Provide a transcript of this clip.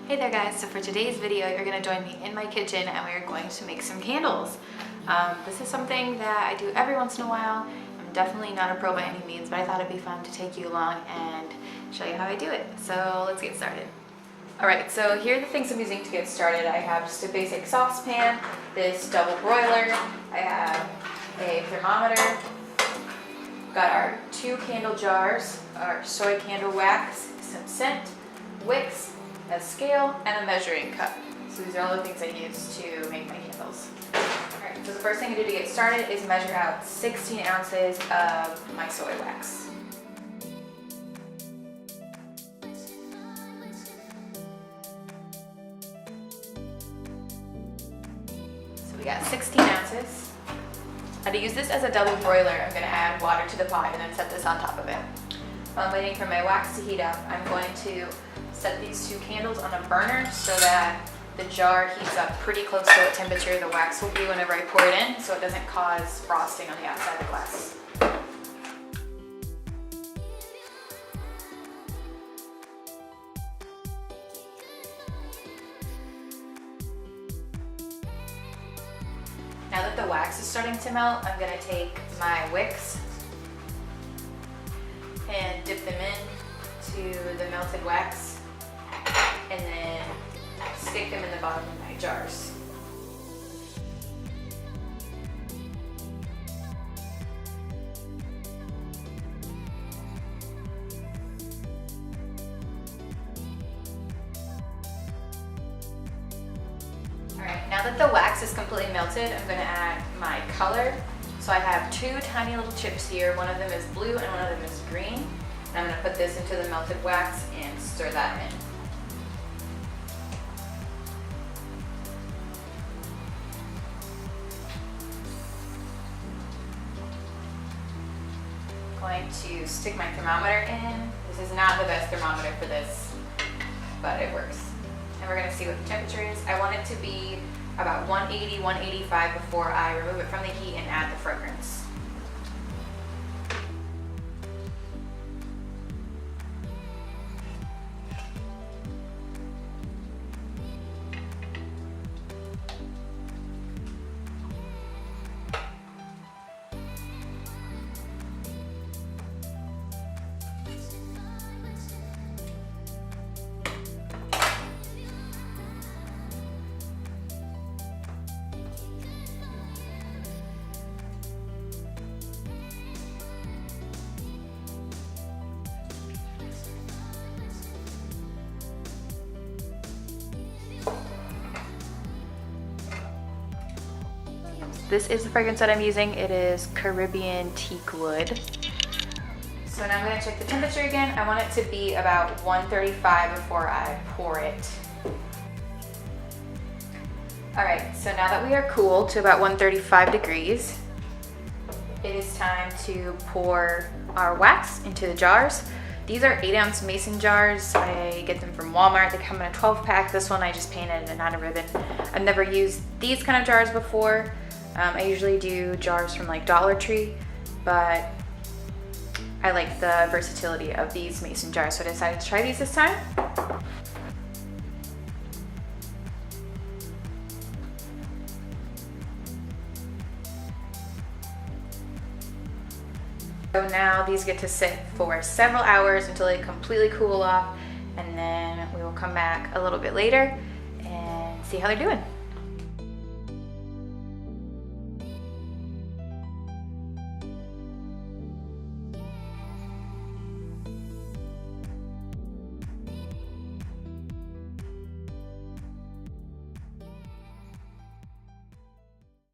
Hey there guys, so for today's video you're going to join me in my kitchen and we're going to make some candles. This is something that I do every once in a while. I'm definitely not a pro by any means, but I thought it'd be fun to take you along and show you how I do it. So let's get started. Alright, so here are the things I'm using to get started. I have just a basic saucepan, this double broiler, I have a thermometer, got our 2 candle jars, our soy candle wax, some scent, wicks, a scale, and a measuring cup. So these are all the things I use to make my candles. Alright, so the first thing I do to get started is measure out 16 ounces of my soy wax. So we got 16 ounces. Now to use this as a double broiler, I'm going to add water to the pot and then set this on top of it. While I'm waiting for my wax to heat up, I'm going to set these 2 candles on a burner so that the jar heats up pretty close to what temperature the wax will be whenever I pour it in, so it doesn't cause frosting on the outside of the glass. Now that the wax is starting to melt, I'm going to take my wicks and dip them in to the melted wax and then stick them in the bottom of my jars. Alright, now that the wax is completely melted, I'm going to add my color. So I have 2 tiny little chips here. One of them is blue and one of them is green. And I'm going to put this into the melted wax and stir that in. Going to stick my thermometer in. This is not the best thermometer for this, but it works. And we're going to see what the temperature is. I want it to be about 180, 185 before I remove it from the heat and add the fragrance. This is the fragrance that I'm using. It is Caribbean teak wood. So now I'm going to check the temperature again. I want it to be about 135 before I pour it. Alright, so now that we are cool to about 135 degrees, it is time to pour our wax into the jars. These are 8-ounce mason jars. I get them from Walmart. They come in a 12-pack. This one I just painted and not a ribbon. I've never used these kind of jars before. I usually do jars from like Dollar Tree, but I like the versatility of these mason jars, so I decided to try these this time. So now these get to sit for several hours until they completely cool off, and then we will come back a little bit later and see how they're doing.